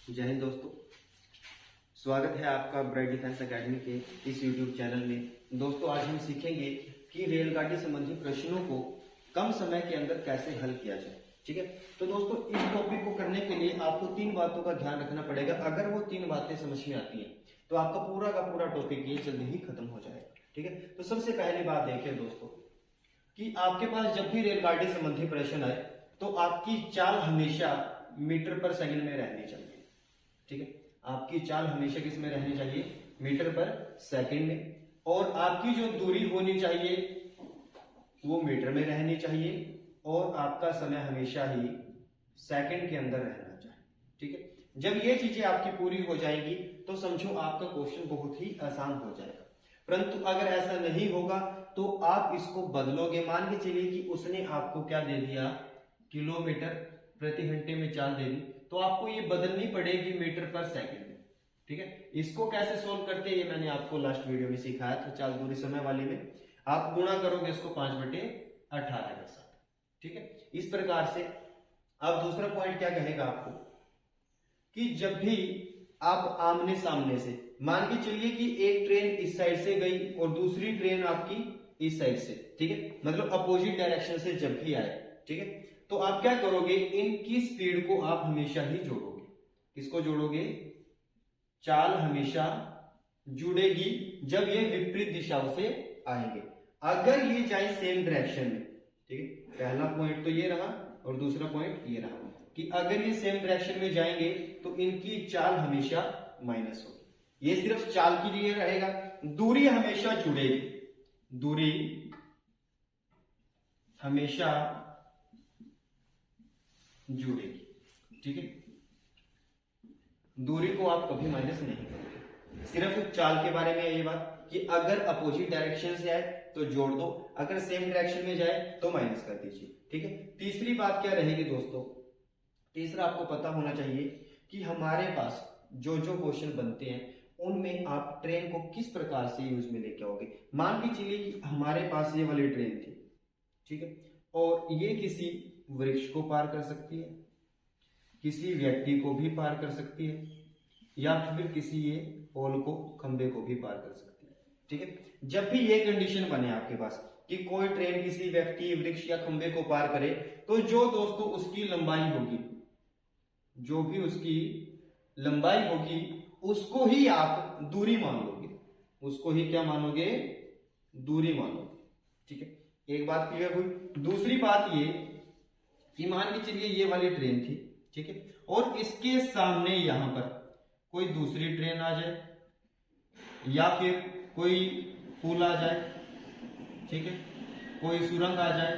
जय हिंद दोस्तों, स्वागत है आपका ब्राइट डिफेंस एकेडमी के इस यूट्यूब चैनल में। दोस्तों, आज हम सीखेंगे कि रेलगाड़ी संबंधी प्रश्नों को कम समय के अंदर कैसे हल किया जाए। ठीक है, तो दोस्तों इस टॉपिक को करने के लिए आपको 3 बातों का ध्यान रखना पड़ेगा। अगर वो 3 बातें समझ में आती हैं तो आपका पूरा का पूरा टॉपिक ये जल्दी ही खत्म हो जाएगा। ठीक है, तो सबसे पहली बात देखिए दोस्तों कि आपके पास जब भी रेलगाड़ी संबंधी प्रश्न आए तो आपकी चाल हमेशा मीटर पर सेकंड में रहनी चाहिए। ठीक है, आपकी चाल हमेशा किस में रहनी चाहिए? मीटर पर सेकंड में। और आपकी जो दूरी होनी चाहिए वो मीटर में रहनी चाहिए और आपका समय हमेशा ही सेकंड के अंदर रहना चाहिए। ठीक है, जब ये चीजें आपकी पूरी हो जाएंगी तो समझो आपका क्वेश्चन बहुत ही आसान हो जाएगा। परंतु अगर ऐसा नहीं होगा तो आप इसको बदलोगे। मान के चलिए कि उसने आपको क्या दे दिया, किलोमीटर प्रति घंटे में चाल दे दी, तो आपको ये बदलनी पड़ेगी मीटर पर सेकंड में। ठीक है, इसको कैसे सोल्व करते हैं ये मैंने आपको लास्ट वीडियो में सिखाया था, चाल दूरी समय वाली में। आप गुणा करोगे इसको 5/18 के साथ। ठीक है, इस प्रकार से। अब दूसरा पॉइंट क्या कहेगा आपको कि जब भी आप आमने सामने से, मान के चलिए कि एक ट्रेन इस साइड से गई और दूसरी ट्रेन आपकी इस साइड से, ठीक है, मतलब अपोजिट डायरेक्शन से जब भी आए, ठीक है, तो आप क्या करोगे, इनकी स्पीड को आप हमेशा ही जोड़ोगे। किसको जोड़ोगे? चाल हमेशा जुड़ेगी जब ये विपरीत दिशाओं से आएंगे। अगर ये जाए सेम डायरेक्शन में, ठीक है, पहला पॉइंट तो ये रहा और दूसरा पॉइंट ये रहा कि अगर ये सेम डायरेक्शन में जाएंगे तो इनकी चाल हमेशा माइनस होगी। ये सिर्फ चाल के लिए रहेगा, दूरी हमेशा जुड़ेगी, दूरी हमेशा जुड़ेगी। ठीक है, दूरी को आप कभी माइनस नहीं करोगे। सिर्फ चाल के बारे में ये बात कि अगर अपोजिट डायरेक्शन से आए तो जोड़ दो, अगर सेम डायरेक्शन में जाए तो माइनस कर दीजिए। ठीक है, तीसरी बात क्या रहेगी दोस्तों? तीसरा आपको पता होना चाहिए कि हमारे पास जो जो क्वेश्चन बनते हैं उनमें आप ट्रेन को किस प्रकार से यूज में लेके आओगे। मान के चलिए कि हमारे पास ये वाली ट्रेन थी, ठीक है, और ये किसी वृक्ष को पार कर सकती है, किसी व्यक्ति को भी पार कर सकती है, या फिर किसी ये पोल को, खंबे को भी पार कर सकती है। ठीक है, जब भी ये कंडीशन बने आपके पास कि कोई ट्रेन किसी व्यक्ति, वृक्ष या खंबे को पार करे, तो जो दोस्तों उसकी लंबाई होगी, जो भी उसकी लंबाई होगी उसको ही आप दूरी मान लोगे। उसको ही क्या मानोगे? दूरी मानोगे। ठीक है, एक बात क्लियर हुई। दूसरी बात ये कि मान के चलिए ये वाली ट्रेन थी, ठीक है, और इसके सामने यहां पर कोई दूसरी ट्रेन आ जाए या फिर कोई पुल आ जाए, ठीक है, कोई सुरंग आ जाए,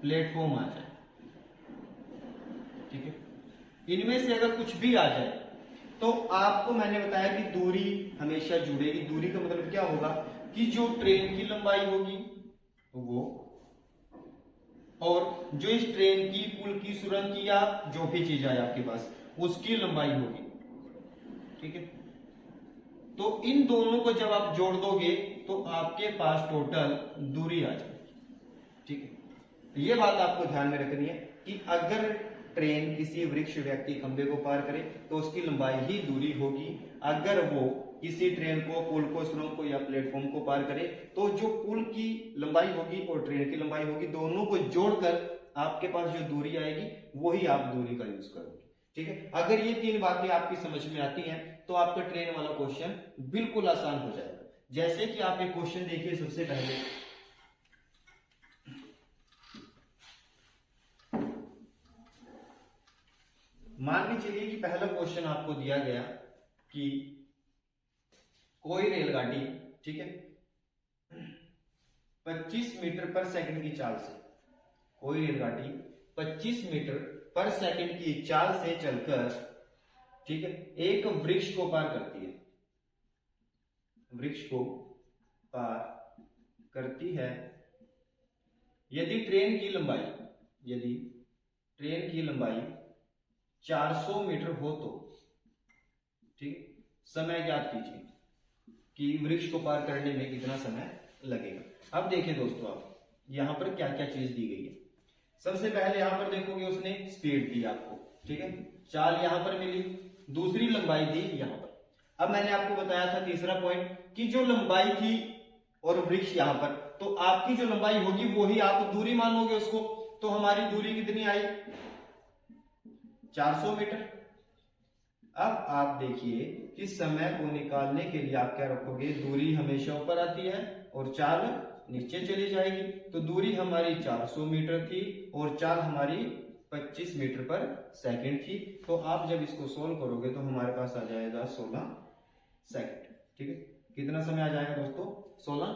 प्लेटफॉर्म आ जाए, ठीक है, इनमें से अगर कुछ भी आ जाए तो आपको मैंने बताया कि दूरी हमेशा जुड़ेगी। दूरी का मतलब क्या होगा कि जो ट्रेन की लंबाई होगी वो, और जो इस ट्रेन की, पुल की, सुरंग की या जो भी चीज आए आपके पास उसकी लंबाई होगी। ठीक है, तो इन दोनों को जब आप जोड़ दोगे तो आपके पास टोटल दूरी आ जाएगी। ठीक है, ये बात आपको ध्यान में रखनी है कि अगर ट्रेन किसी वृक्ष, व्यक्ति, खंबे को पार करे तो उसकी लंबाई ही दूरी होगी। अगर वो किसी ट्रेन को, पुल को, सुरंग को या प्लेटफॉर्म को पार करे तो जो पुल की लंबाई होगी और ट्रेन की लंबाई होगी, दोनों को जोड़कर आपके पास जो दूरी आएगी वही आप दूरी का यूज करोगे। ठीक है, अगर ये 3 बातें आपकी समझ में आती हैं तो आपका ट्रेन वाला क्वेश्चन बिल्कुल आसान हो जाएगा। जैसे कि आप एक क्वेश्चन देखिए, सबसे पहले मान के चलिए कि पहला क्वेश्चन आपको दिया गया कि कोई रेलगाड़ी, ठीक है, 25 मीटर पर सेकंड की चाल से, कोई रेलगाड़ी 25 मीटर पर सेकंड की चाल से चलकर, ठीक है, एक वृक्ष को पार करती है, वृक्ष को पार करती है। यदि ट्रेन की लंबाई, यदि ट्रेन की लंबाई 400 मीटर हो तो, ठीक, समय ज्ञात कीजिए कि वृक्ष को पार करने में कितना समय लगेगा। अब देखिए दोस्तों, आप यहां पर क्या क्या चीज दी गई है। सबसे पहले यहां पर देखोगे उसने स्पीड दी आपको, ठीक है, चाल यहां पर मिली, दूसरी लंबाई दी यहां पर। अब मैंने आपको बताया था तीसरा पॉइंट कि जो लंबाई थी और वृक्ष यहां पर, तो आपकी जो लंबाई होगी वही आप दूरी मानोगे उसको। तो हमारी दूरी कितनी आई, 400 मीटर। अब आप देखिए कि समय को निकालने के लिए आप क्या रखोगे, दूरी हमेशा ऊपर आती है और चाल नीचे चली जाएगी। तो दूरी हमारी 400 मीटर थी और चाल हमारी 25 मीटर पर सेकंड थी। तो आप जब इसको सोल्व करोगे तो हमारे पास आ जाएगा 16 सेकंड। ठीक है, कितना समय आ जाएगा दोस्तों, 16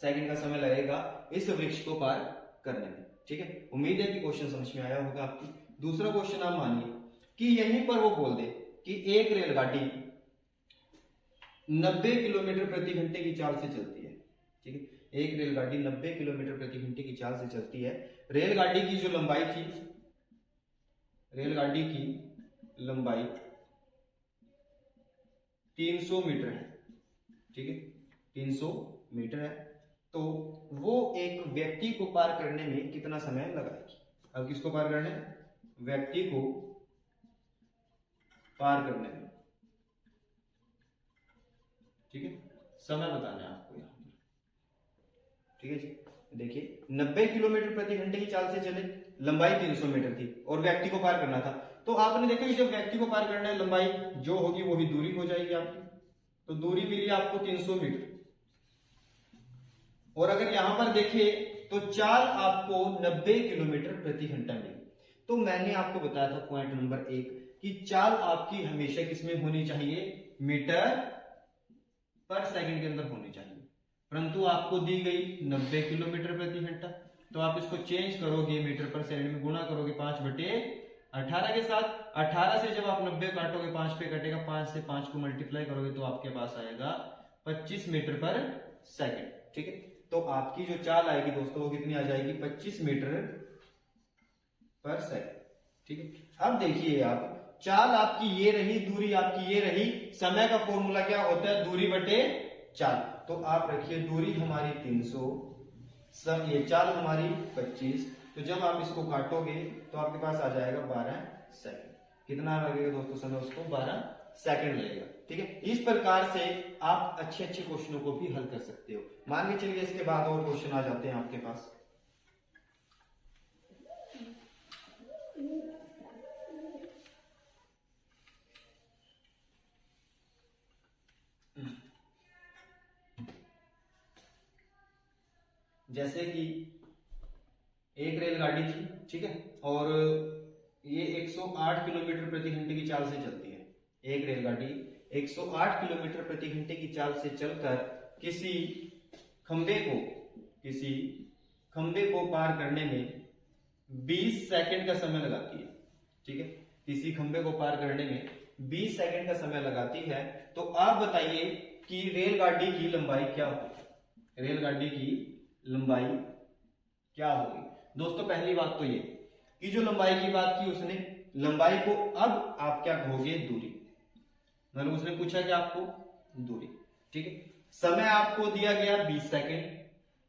सेकंड का समय लगेगा इस वृक्ष को पार करने में। ठीक है, उम्मीद है कि क्वेश्चन समझ में आया होगा आपकी। दूसरा क्वेश्चन आप मानिए कि यहीं पर वो बोल दे कि एक रेलगाड़ी 90 किलोमीटर प्रति घंटे की चाल से चलती है। ठीक है, एक रेलगाड़ी 90 किलोमीटर प्रति घंटे की चाल से चलती है। रेलगाड़ी की जो लंबाई थी, रेलगाड़ी की लंबाई 300 मीटर है। ठीक है, 300 मीटर है। तो वो एक व्यक्ति को पार करने में कितना समय लगाएगी। अब किसको पार करने, व्यक्ति को पार करने में, ठीक है, समय बताना है आपको यहां पर। ठीक है जी, देखिए 90 किलोमीटर प्रति घंटे की चाल से चले, लंबाई 300 मीटर थी और व्यक्ति को पार करना था। तो आपने देखा कि जब व्यक्ति को पार करना है, लंबाई जो होगी वही दूरी हो जाएगी आपकी। तो दूरी मिली आपको 300 मीटर। और अगर यहां पर देखें तो चाल आपको 90 किलोमीटर प्रति घंटा मिली। तो मैंने आपको बताया था पॉइंट नंबर 1 कि चाल आपकी हमेशा किसमें होनी चाहिए, मीटर पर सेकंड के अंदर होनी चाहिए। परंतु आपको दी गई 90 किलोमीटर प्रति घंटा। तो आप इसको चेंज करोगे, मीटर पर सेकंड में गुणा करोगे 5/18 के साथ। 18 से जब आप 90 काटोगे, 5 पे कटेगा, 5 से 5 को मल्टीप्लाई करोगे तो आपके पास आएगा 25 मीटर पर सेकंड। ठीक है, तो आपकी जो चाल आएगी दोस्तों वो कितनी आ जाएगी, 25 मीटर पर सेकंड। ठीक है, अब देखिए आप, चाल आपकी ये रही, दूरी आपकी ये रही, समय का फॉर्मूला क्या होता है, दूरी बटे चाल। तो आप रखिए दूरी हमारी 300, सब ये चाल हमारी 25। तो जब आप इसको काटोगे तो आपके पास आ जाएगा 12 सेकंड। कितना लगेगा दोस्तों समय, उसको 12 सेकंड लगेगा। ठीक है, इस प्रकार से आप अच्छे अच्छे क्वेश्चनों को भी हल कर सकते हो। मान के चलिए इसके बाद और क्वेश्चन आ जाते हैं आपके पास। जैसे कि एक रेलगाड़ी थी, ठीक है, और ये 108 किलोमीटर प्रति घंटे की चाल से चलती है। एक रेलगाड़ी 108 किलोमीटर प्रति घंटे की चाल से चलकर किसी खंबे को पार करने में 20 सेकंड का समय लगाती है। ठीक है, किसी खंबे को पार करने में 20 सेकंड का समय लगाती है। तो आप बताइए कि रेलगाड़ी की लंबाई क्या होगी, रेलगाड़ी की लंबाई क्या होगी। दोस्तों पहली बात तो ये कि जो लंबाई की बात की उसने, लंबाई को अब आप क्या कहोगे, दूरी। मतलब उसने पूछा कि आपको दूरी। ठीक है, समय आपको दिया गया 20 सेकंड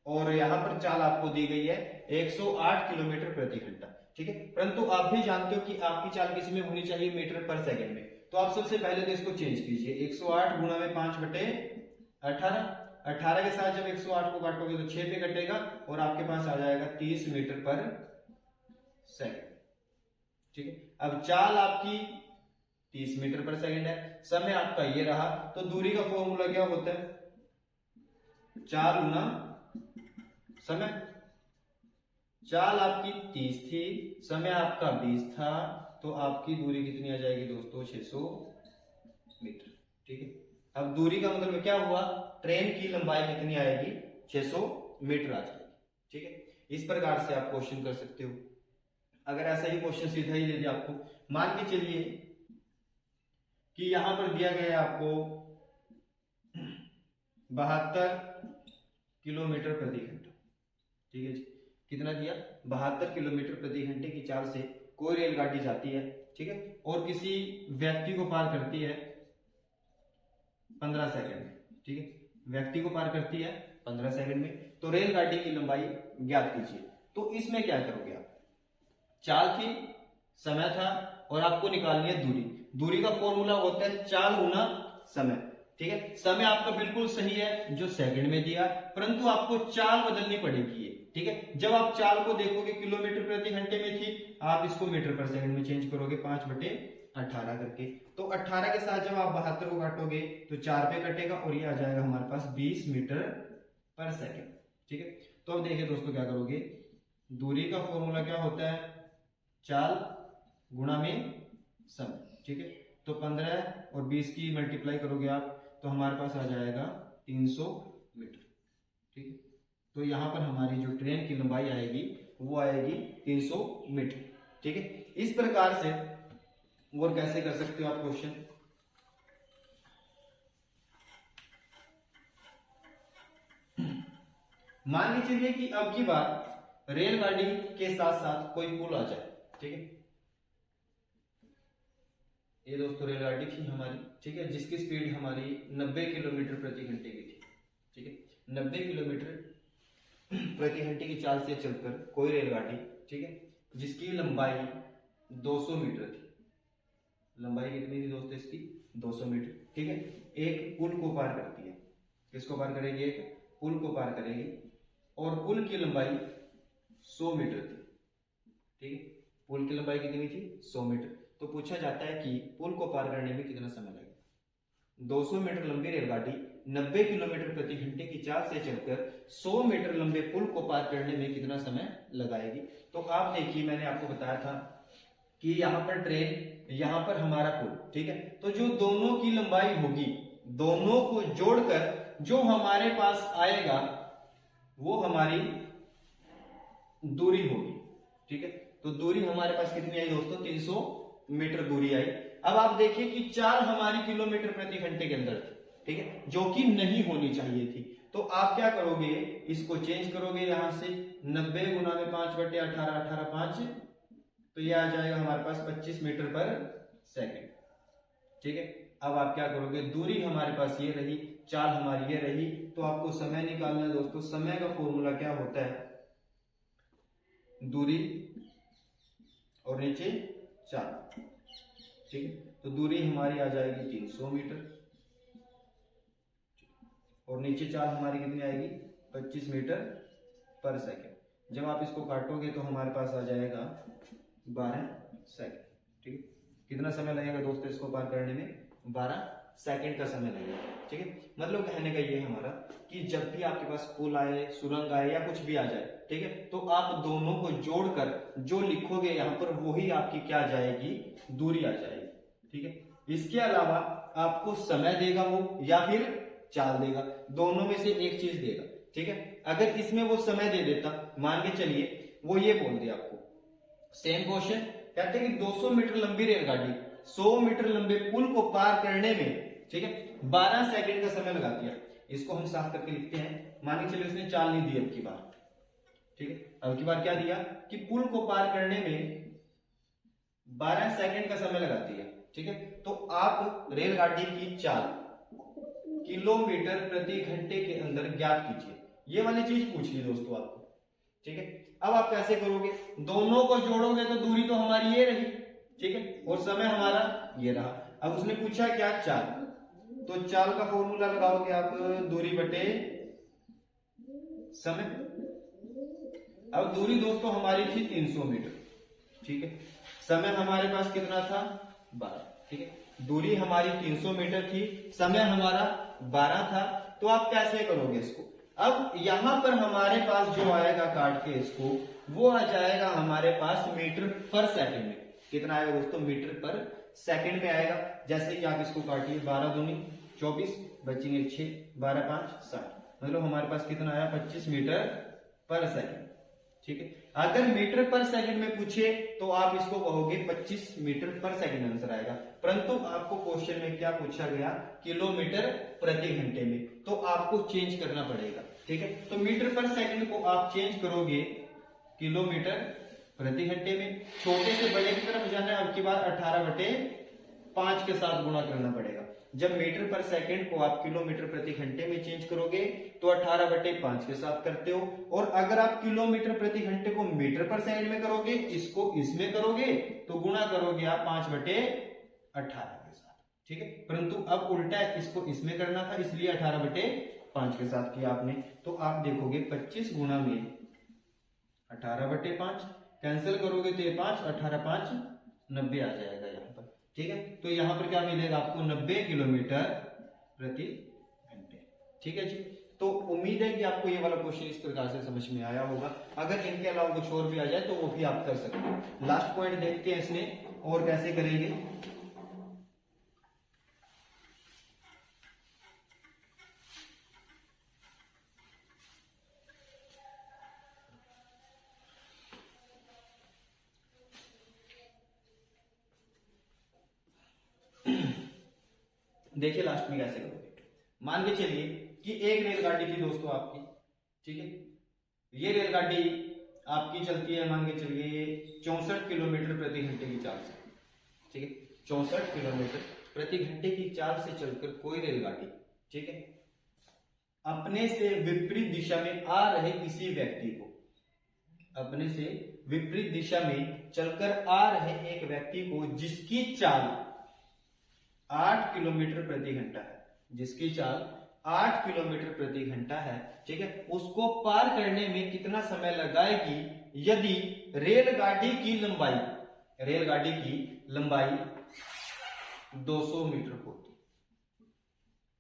और यहां पर चाल आपको दी गई है 108 किलोमीटर प्रति घंटा। ठीक है, परंतु आप भी जानते हो कि आपकी चाल किस में होनी चाहिए, मीटर पर सेकंड में। तो आप सबसे पहले तो इसको चेंज कीजिए, 108 गुणा में 5/18। 18 के साथ जब 108 को काटोगे तो 6 पे कटेगा और आपके पास आ जाएगा 30 मीटर पर सेकंड। ठीक है, अब चाल आपकी 30 मीटर पर सेकंड है, समय आपका ये रहा। तो दूरी का फॉर्मूला क्या होता है, चाल गुना समय। चाल आपकी 30 थी, समय आपका 20 था, तो आपकी दूरी कितनी आ जाएगी दोस्तों, 600 मीटर। ठीक है, अब दूरी का मतलब क्या हुआ, ट्रेन की लंबाई कितनी आएगी, 600 मीटर आ जाएगी। ठीक है, इस प्रकार से आप क्वेश्चन कर सकते हो। अगर ऐसा ही क्वेश्चन सीधा ही दे दिया आपको, मान के चलिए कि यहां पर दिया गया है आपको 72 किलोमीटर प्रति घंटा। ठीक है जी, कितना दिया, 72 किलोमीटर प्रति घंटे की चाल से कोई रेलगाड़ी जाती है। ठीक है, और किसी व्यक्ति को पार करती है 15 सेकंड में। ठीक है, व्यक्ति को पार करती है 15 सेकंड में। तो रेलगाड़ी की लंबाई ज्ञात कीजिए। तो इसमें क्या करोगे आप, चाल थी, समय था और आपको निकालनी है दूरी। दूरी का फॉर्मूला होता है चाल गुना समय। ठीक है, समय आपका बिल्कुल सही है जो सेकंड में दिया, परंतु आपको चाल बदलनी पड़ेगी ये। ठीक है, जब आप चाल को देखोगे किलोमीटर प्रति घंटे में थी, आप इसको मीटर पर सेकंड में चेंज करोगे 5/18 करके। तो 18 के साथ जब आप 72 को काटोगे तो 4 पे कटेगा और ये आ जाएगा हमारे पास 20 मीटर पर सेकंड। ठीक है, तो अब देखिए दोस्तों क्या करोगे, दूरी का फॉर्मूला क्या होता है, चाल गुणा में समय। ठीक है, तो 15 और 20 की मल्टीप्लाई करोगे आप तो हमारे पास आ जाएगा 300 मीटर। ठीक है, तो यहां पर हमारी जो ट्रेन की लंबाई आएगी वो आएगी 300 मीटर। ठीक है, इस प्रकार से और कैसे कर सकते हो आप क्वेश्चन, मान के चलिए कि अब की बार रेलगाड़ी के साथ साथ कोई पुल आ जाए। ठीक है, ये दोस्तों रेलगाड़ी थी हमारी। ठीक है, जिसकी स्पीड हमारी 90 किलोमीटर प्रति घंटे की थी। ठीक है, 90 किलोमीटर प्रति घंटे की चाल से चलकर कोई रेलगाड़ी, ठीक है, जिसकी लंबाई 200 मीटर थी। लंबाई कितनी थी दोस्तों इसकी, 200 मीटर। ठीक है, एक पुल को पार करती है। किसको पार करेगी, एक पुल को पार करेगी और पुल की लंबाई 100 मीटर थी। ठीक है, पुल की लंबाई कितनी थी, 100 मीटर। तो पूछा जाता है कि पुल को पार करने में कितना समय लगेगा। 200 मीटर लंबी रेलगाड़ी 90 किलोमीटर प्रति घंटे की चाल से चलकर 100 मीटर लंबे पुल को पार करने में कितना समय लगाएगी। तो आप देखिए, मैंने आपको बताया था कि यहाँ पर ट्रेन, यहाँ पर हमारा पुल। ठीक है, तो जो दोनों की लंबाई होगी, दोनों को जोड़कर जो हमारे पास आएगा वो हमारी दूरी होगी। ठीक है, तो दूरी हमारे पास कितनी आई दोस्तों, 300 मीटर दूरी आई। अब आप देखिए कि चाल हमारी किलोमीटर प्रति घंटे के अंदर थी। ठीक है, जो कि नहीं होनी चाहिए थी। तो आप क्या करोगे, इसको चेंज करोगे, यहां से 90 गुना में 5/18, 18 5, तो ये आ जाएगा हमारे पास 25 मीटर पर सेकंड। ठीक है, अब आप क्या करोगे, दूरी हमारे पास ये रही, चाल हमारी ये रही, तो आपको समय निकालना है दोस्तों। समय का फॉर्मूला क्या होता है, दूरी और नीचे चाल। ठीक है, तो दूरी हमारी आ जाएगी 300 मीटर और नीचे चाल हमारी कितनी आएगी, 25 मीटर पर सेकंड। जब आप इसको काटोगे तो हमारे पास आ जाएगा 12 सेकंड। ठीक है, कितना समय लगेगा दोस्तों इसको पार करने में, 12 सेकंड का समय लगेगा। ठीक है, मतलब कहने का ये हमारा कि जब भी आपके पास पुल आए, सुरंग आए या कुछ भी आ जाए, ठीक है, तो आप दोनों को जोड़कर जो लिखोगे यहाँ पर वही आपकी क्या आ जाएगी, दूरी आ जाएगी। ठीक है, इसके अलावा आपको समय देगा वो या फिर चाल देगा, दोनों में से एक चीज देगा। ठीक है, अगर इसमें वो समय दे देता, मान के चलिए वो ये बोल दे आपको, सेम क्वेश्चन कहते हैं कि 200 मीटर लंबी रेलगाड़ी 100 मीटर लंबे पुल को पार करने में, ठीक है, 12 सेकंड का समय लगा दिया। इसको हम साफ करके लिखते हैं, मान के चलिए उसने चाल नहीं दी अब की बार। ठीक है, अब की बार क्या दिया कि पुल को पार करने में 12 सेकंड का समय लगा दिया। ठीक है, तो आप रेलगाड़ी की चाल किलोमीटर प्रति घंटे के अंदर ज्ञात कीजिए। ये वाली चीज पूछ ली दोस्तों आपको। ठीक है, अब आप कैसे करोगे, दोनों को जोड़ोगे तो दूरी तो हमारी ये रही। ठीक है, और समय हमारा ये रहा। अब उसने पूछा क्या, चाल, तो चाल का फॉर्मूला लगाओगे आप, दूरी बटे समय। अब दूरी दोस्तों हमारी थी 300 मीटर। ठीक है, समय हमारे पास कितना था, 12। ठीक है, दूरी हमारी 300 मीटर थी, समय हमारा 12 था। तो आप कैसे करोगे इसको, अब यहां पर हमारे पास जो आएगा काट के इसको, वो आ जाएगा हमारे पास मीटर पर सेकंड में। कितना आएगा दोस्तों, मीटर पर सेकंड में आएगा। जैसे कि आप इसको काटिए, 12 दूनी 24, बचेंगे 6, 12 5 60, मतलब हमारे पास कितना आया, 25 मीटर पर सेकंड। ठीक है, अगर मीटर पर सेकंड में पूछे तो आप इसको कहोगे 25 मीटर पर सेकंड आंसर आएगा, परंतु आपको क्वेश्चन में क्या पूछा गया, किलोमीटर प्रति घंटे में, तो आपको चेंज करना पड़ेगा। ठीक है, तो मीटर पर सेकंड को आप चेंज करोगे किलोमीटर प्रति घंटे में। छोटे से बड़े की तरफ जाना है, अब की बार 18/18 5 के साथ गुणा करना पड़ेगा। जब मीटर पर सेकंड को आप किलोमीटर प्रति घंटे में चेंज करोगे तो 18/5 के साथ करते हो, और अगर आप किलोमीटर प्रति घंटे को मीटर पर सेकंड में करोगे, इसको इसमें करोगे, तो गुणा करोगे आप 5/18 के साथ, ठीक है। परंतु अब उल्टा इसको इसमें करना था, इसलिए 18/5 के साथ किया आपने। तो आप देखोगे 25 गुणा में 18/5, कैंसिल करोगे तो ये 5, 18 5 90 आ जाएगा यहाँ पर, ठीक है। तो यहाँ पर क्या मिलेगा आपको 90 किलोमीटर प्रति घंटे, ठीक है जी। तो उम्मीद है कि आपको ये वाला क्वेश्चन इस प्रकार से समझ में आया होगा। अगर इनके अलावा कुछ और भी आ जाए तो वो भी आप कर सकते हो। लास्ट पॉइंट देखते हैं इसमें और कैसे करेंगे। देखिए लास्ट में कैसे करोगे। मान के चलिए कि एक रेलगाड़ी थी दोस्तों आपकी, ठीक है। ये रेलगाड़ी आपकी चलती है, मान के चलिए 64 किलोमीटर प्रति घंटे की चाल से, ठीक है। 64 किलोमीटर प्रति घंटे की चाल से चलकर कोई रेलगाड़ी, ठीक है, अपने से विपरीत दिशा में आ रहे किसी व्यक्ति को, अपने से विपरीत दिशा में चलकर आ रहे एक व्यक्ति को जिसकी चाल 8 किलोमीटर प्रति घंटा है, जिसकी चाल 8 किलोमीटर प्रति घंटा है, ठीक है, उसको पार करने में कितना समय लगाएगी यदि रेलगाड़ी की लंबाई 200 मीटर होती,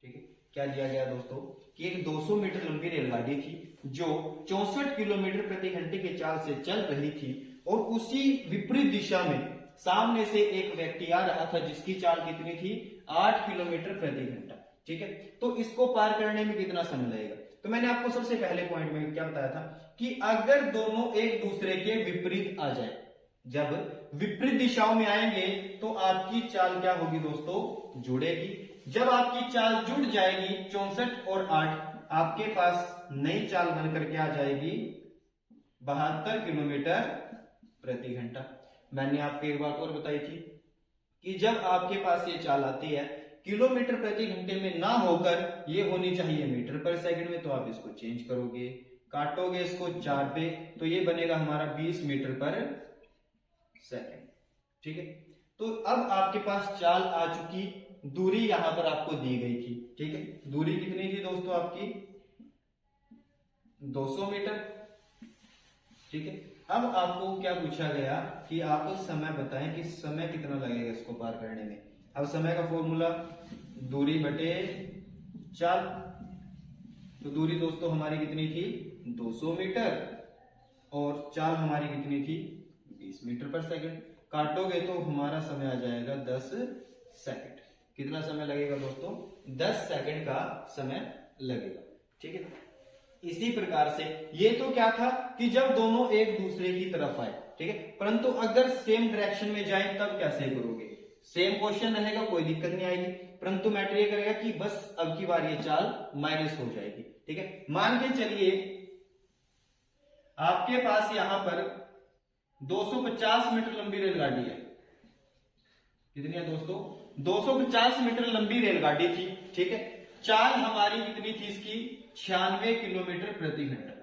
ठीक है। क्या दिया गया दोस्तों कि एक 200 मीटर लंबी रेलगाड़ी थी जो 64 किलोमीटर प्रति घंटे की चाल से चल रही थी, और उसी विपरीत दिशा में सामने से एक व्यक्ति आ रहा था जिसकी चाल कितनी थी 8 किलोमीटर प्रति घंटा, ठीक है। तो इसको पार करने में कितना समय लगेगा। तो मैंने आपको सबसे पहले पॉइंट में क्या बताया था कि अगर दोनों एक दूसरे के विपरीत आ जाए, जब विपरीत दिशाओं में आएंगे तो आपकी चाल क्या होगी दोस्तों, जुड़ेगी। जब आपकी चाल जुड़ जाएगी 64 और 8, आपके पास नई चाल बनकर के आ जाएगी 72 किलोमीटर प्रति घंटा। मैंने आपको एक बात और बताई थी कि जब आपके पास ये चाल आती है किलोमीटर प्रति घंटे में ना होकर ये होनी चाहिए मीटर पर सेकंड में, तो आप इसको चेंज करोगे, काटोगे इसको 4 पे, तो ये बनेगा हमारा 20 मीटर पर सेकंड, ठीक है। तो अब आपके पास चाल आ चुकी, दूरी यहां पर आपको दी गई थी, ठीक है। दूरी कितनी थी दोस्तों आपकी 200 मीटर, ठीक है। अब आपको क्या पूछा गया कि आप समय बताएं कि समय कितना लगेगा इसको पार करने में। अब समय का फॉर्मूला दूरी बटे चाल, तो दूरी दोस्तों हमारी कितनी थी 200 मीटर और चाल हमारी कितनी थी 20 मीटर पर सेकंड। काटोगे तो हमारा समय आ जाएगा 10 सेकंड। कितना समय लगेगा दोस्तों 10 सेकंड का समय लगेगा, ठीक है। इसी प्रकार से ये तो क्या था कि जब दोनों एक दूसरे की तरफ आए, ठीक है, परंतु अगर सेम डायरेक्शन में जाए तब कैसे करोगे। सेम क्वेश्चन रहेगा, कोई दिक्कत नहीं आएगी, परंतु मैटर ये करेगा कि बस अब की बार ये चाल माइनस हो जाएगी, ठीक है। मान के चलिए आपके पास यहां पर 250 मीटर लंबी रेलगाड़ी है। कितनी है दोस्तों 250 मीटर लंबी रेलगाड़ी थी, ठीक है। चाल हमारी कितनी थी इसकी 96 किलोमीटर प्रति घंटा।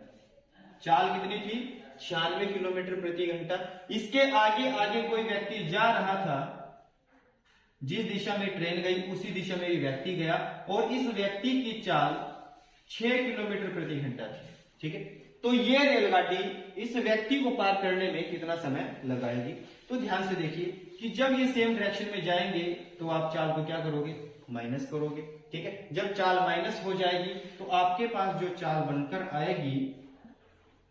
चाल कितनी थी 96 किलोमीटर प्रति घंटा। इसके आगे आगे कोई व्यक्ति जा रहा था, जिस दिशा में ट्रेन गई उसी दिशा में ये व्यक्ति गया, और इस व्यक्ति की चाल 6 किलोमीटर प्रति घंटा थी, ठीक है। तो ये रेलगाड़ी इस व्यक्ति को पार करने में कितना समय लगाएगी। तो ध्यान से देखिए कि जब ये सेम डायरेक्शन में जाएंगे तो आप चाल को क्या करोगे माइनस करोगे, ठीक है। जब चाल माइनस हो जाएगी तो आपके पास जो चाल बनकर आएगी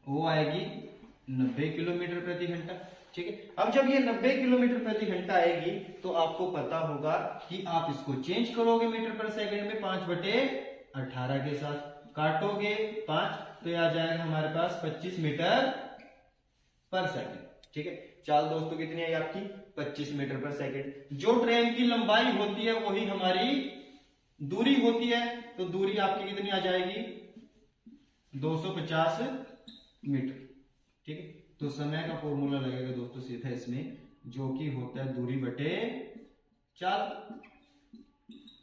वो आएगी 90 किलोमीटर प्रति घंटा, ठीक है। अब जब ये 90 किलोमीटर प्रति घंटा आएगी तो आपको पता होगा कि आप इसको चेंज करोगे मीटर पर सेकंड में 5/18 के साथ, काटोगे 5 तो ये आ जाएगा हमारे पास 25 मीटर पर सेकंड, ठीक है। चाल दोस्तों कितनी है आपकी 25 मीटर पर सेकंड। जो ट्रेन की लंबाई होती है वही हमारी दूरी होती है, तो दूरी आपकी कितनी आ जाएगी 250 मीटर, ठीक है। तो समय का फॉर्मूला लगेगा दोस्तों सीधा इसमें, जो कि होता है दूरी बटे चाल,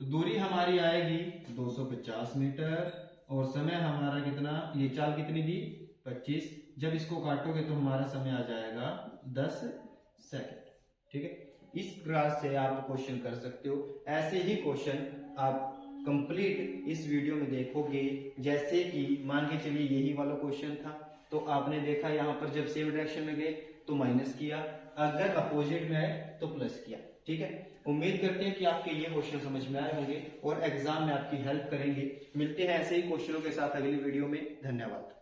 दूरी हमारी आएगी 250 मीटर और समय हमारा कितना, ये चाल कितनी दी 25। जब इसको काटोगे तो हमारा समय आ जाएगा 10 सेकंड। ठीक है, इस प्रकार से आप क्वेश्चन कर सकते हो। ऐसे ही क्वेश्चन आप कंप्लीट इस वीडियो में देखोगे। जैसे कि मान के चलिए यही वाला क्वेश्चन था, तो आपने देखा यहाँ पर जब सेम डायरेक्शन में गए तो माइनस किया, अगर अपोजिट में आए तो प्लस किया। ठीक है, उम्मीद करते हैं कि आपके ये क्वेश्चन समझ में आए होंगे और एग्जाम में आपकी हेल्प करेंगे। मिलते हैं ऐसे ही क्वेश्चनों के साथ अगली वीडियो में। धन्यवाद।